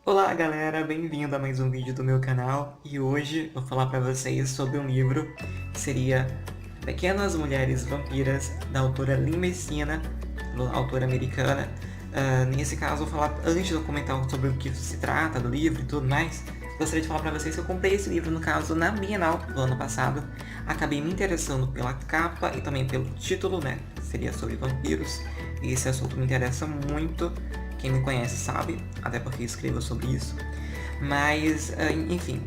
Olá galera, bem-vindo a mais um vídeo do meu canal e hoje vou falar para vocês sobre um livro que seria Pequenas Mulheres Vampiras, da autora Lynn Messina, autora americana. Nesse caso, vou falar, antes de eu comentar sobre o que se trata do livro e tudo mais, gostaria de falar para vocês que eu comprei esse livro, no caso, na Bienal do ano passado. Acabei me interessando pela capa e também pelo título, né, que seria sobre vampiros. Esse assunto me interessa muito. Quem me conhece sabe, até porque escrevo sobre isso. Mas, enfim,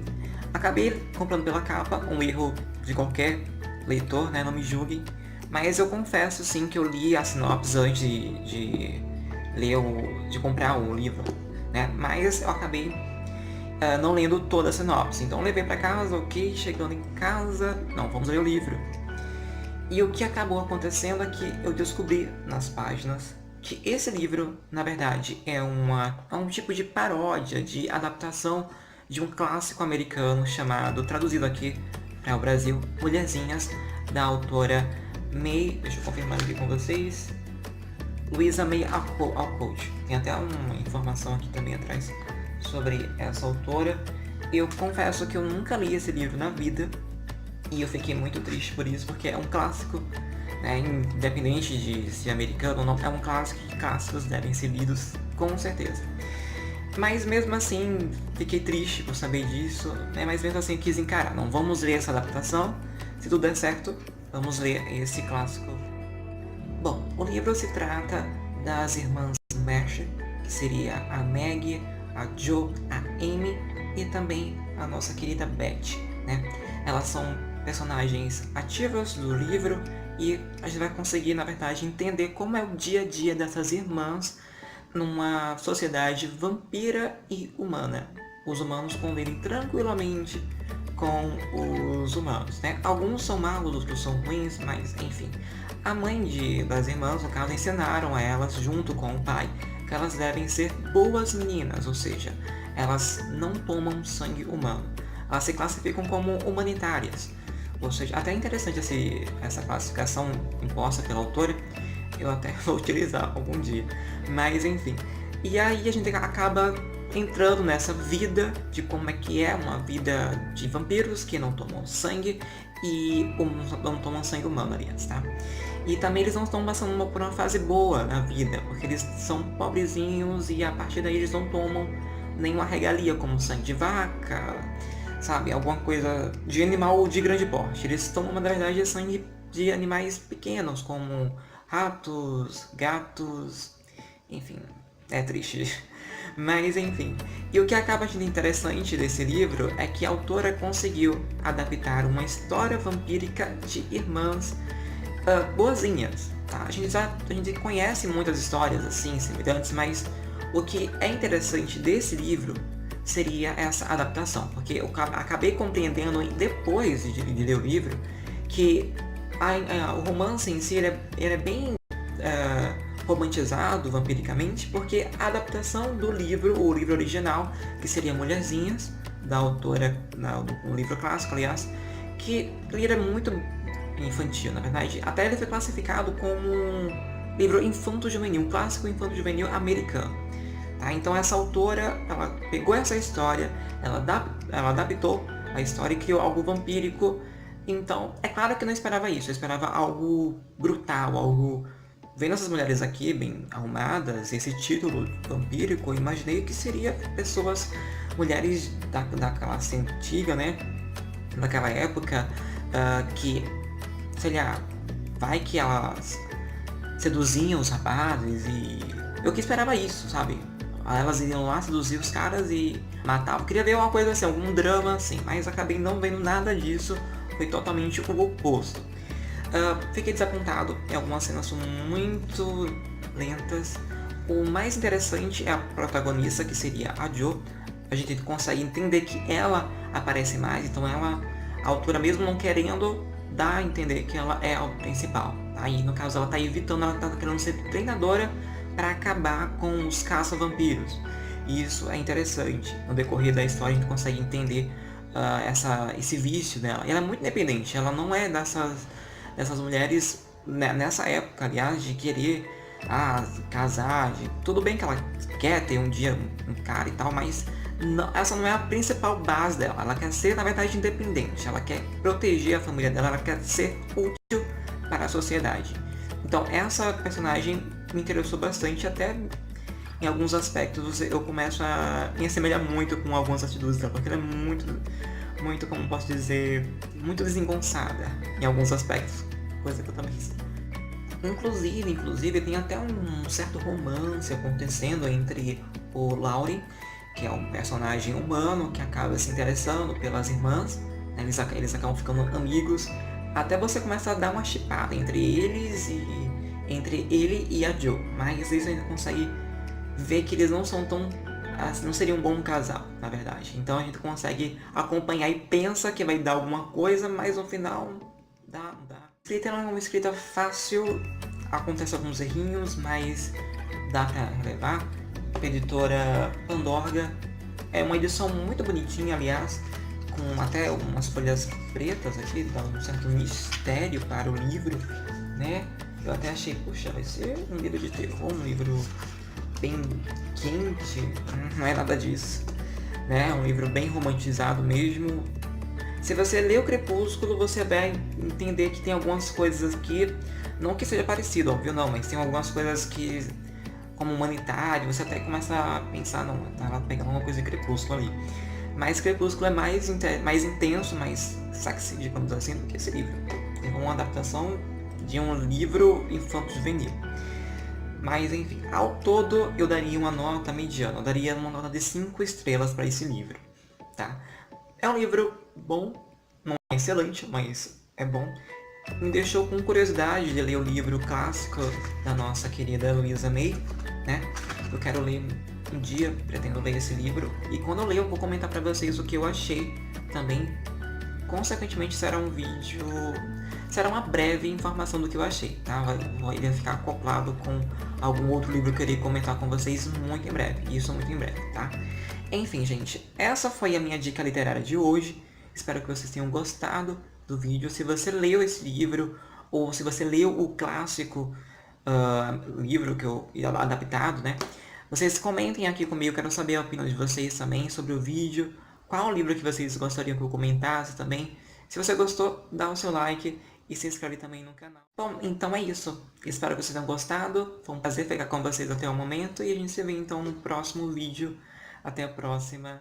acabei comprando pela capa, um erro de qualquer leitor, né, não me julguem. Mas eu confesso, sim, que eu li a sinopse antes de de comprar o livro, né? Mas eu acabei não lendo toda a sinopse. Então levei para casa, ok, chegando em casa, não, vamos ler o livro. E o que acabou acontecendo é que eu descobri nas páginas que esse livro, na verdade, é um tipo de paródia, de adaptação de um clássico americano chamado, traduzido aqui para o Brasil, Mulherzinhas, da autora May, deixa eu confirmar aqui com vocês, Louisa May Alcott. Tem até uma informação aqui também atrás sobre essa autora. Eu confesso que eu nunca li esse livro na vida, e eu fiquei muito triste por isso, porque é um clássico, né, independente de ser americano ou não, é um clássico que clássicos devem ser lidos, com certeza. Mas mesmo assim, fiquei triste por saber disso, né, mas mesmo assim eu quis encarar, não, vamos ler essa adaptação, se tudo der certo, vamos ler esse clássico. Bom, o livro se trata das irmãs Mercer, que seria a Maggie, a Jo, a Amy e também a nossa querida Beth, né? Elas são personagens ativas do livro e a gente vai conseguir, na verdade, entender como é o dia a dia dessas irmãs numa sociedade vampira e humana. Os humanos convivem tranquilamente com os humanos, né? Alguns são maus, outros são ruins, mas enfim. A mãe das irmãs, no caso, ensinaram a elas, junto com o pai, que elas devem ser boas meninas, ou seja, elas não tomam sangue humano. Elas se classificam como humanitárias. Ou seja, até é interessante essa classificação imposta pela autora, eu até vou utilizar algum dia. Mas enfim. E aí a gente acaba entrando nessa vida de como é que é uma vida de vampiros que não tomam sangue e não tomam sangue humano, aliás, tá? E também eles não estão passando por uma fase boa na vida, porque eles são pobrezinhos e a partir daí eles não tomam nenhuma regalia, como sangue de vaca, sabe? Alguma coisa de animal de grande porte. Eles tomam, na verdade, sangue de animais pequenos, como ratos, gatos, enfim, é triste. Mas enfim, e o que acaba sendo interessante desse livro é que a autora conseguiu adaptar uma história vampírica de irmãs boazinhas. Tá? A gente conhece muitas histórias assim, semelhantes, mas o que é interessante desse livro seria essa adaptação, porque eu acabei compreendendo depois de ler o livro que o romance em si ele é bem romantizado vampiricamente, porque a adaptação do livro, o livro original, que seria Mulherzinhas, da autora, um livro clássico, aliás, que ele era muito infantil, na verdade. Até ele foi classificado como um livro infanto-juvenil, um clássico infanto-juvenil americano. Tá? Então essa autora, ela pegou essa história, ela adaptou a história e criou algo vampírico. Então, é claro que eu não esperava isso, eu esperava algo brutal, algo... Vendo essas mulheres aqui, bem arrumadas, esse título vampírico, eu imaginei que seria pessoas, mulheres da classe antiga, né? Daquela época, que, sei lá, vai que elas seduziam os rapazes e... Eu que esperava isso, sabe? Elas iriam lá seduzir os caras e matavam. Queria ver uma coisa assim, algum drama assim, mas acabei não vendo nada disso. Foi totalmente o oposto. Fiquei desapontado, algumas cenas são muito lentas. O mais interessante é a protagonista, que seria a Jo. A gente consegue entender que ela aparece mais, então a autora mesmo não querendo dar a entender que ela é a principal. Aí no caso ela está evitando, ela está querendo ser treinadora para acabar com os caça-vampiros. E isso é interessante. No decorrer da história a gente consegue entender esse vício dela. E ela é muito independente, ela não é dessas mulheres, né, nessa época, aliás, de querer casar, tudo bem que ela quer ter um dia um cara e tal, mas não, essa não é a principal base dela. Ela quer ser, na verdade, independente. Ela quer proteger a família dela, ela quer ser útil para a sociedade. Então essa personagem me interessou bastante, até em alguns aspectos eu começo a me assemelhar muito com algumas atitudes dela, porque ela é muito, como posso dizer, muito desengonçada em alguns aspectos, coisa que eu também fiz. Inclusive tem até um certo romance acontecendo entre o Laurie, que é um personagem humano que acaba se interessando pelas irmãs, né? Eles acabam ficando amigos, até você começa a dar uma chipada entre ele e a Jo, mas eles ainda conseguem ver que eles não são tão, não seria um bom casal, na verdade. Então a gente consegue acompanhar e pensa que vai dar alguma coisa, mas no final não dá. A escrita não é uma escrita fácil, acontece alguns errinhos, mas dá pra relevar. A editora Pandorga é uma edição muito bonitinha, aliás, com até umas folhas pretas aqui, dando um certo mistério para o livro, né? Eu até achei, puxa, vai ser um livro de terror, um livro bem quente, não é nada disso, né? Um livro bem romantizado mesmo. Se você lê o Crepúsculo, você vai entender que tem algumas coisas aqui, não que seja parecido, óbvio não, mas tem algumas coisas que, como humanitário, você até começa a pensar, não, tava pegando uma coisa de Crepúsculo ali. Mas Crepúsculo é mais intenso, mais sexy, digamos assim, do que esse livro. É uma adaptação de um livro infanto-juvenil. Mas enfim, ao todo eu daria uma nota mediana, eu daria uma nota de 5 estrelas para esse livro, tá? É um livro bom, não é excelente, mas é bom. Me deixou com curiosidade de ler o livro clássico da nossa querida Louisa May, né? Eu quero ler um dia, pretendo ler esse livro, e quando eu ler eu vou comentar para vocês o que eu achei também. Consequentemente será um vídeo, será uma breve informação do que eu achei, tá? Ele vai ficar acoplado com algum outro livro que eu irei comentar com vocês muito em breve, isso muito em breve, tá? Enfim, gente, essa foi a minha dica literária de hoje. Espero que vocês tenham gostado do vídeo. Se você leu esse livro, ou se você leu o clássico livro que eu adaptado, né? Vocês comentem aqui comigo, quero saber a opinião de vocês também sobre o vídeo. Qual livro que vocês gostariam que eu comentasse também. Se você gostou, dá o seu like e se inscreve também no canal. Bom, então é isso. Espero que vocês tenham gostado. Foi um prazer ficar com vocês até o momento. E a gente se vê então no próximo vídeo. Até a próxima.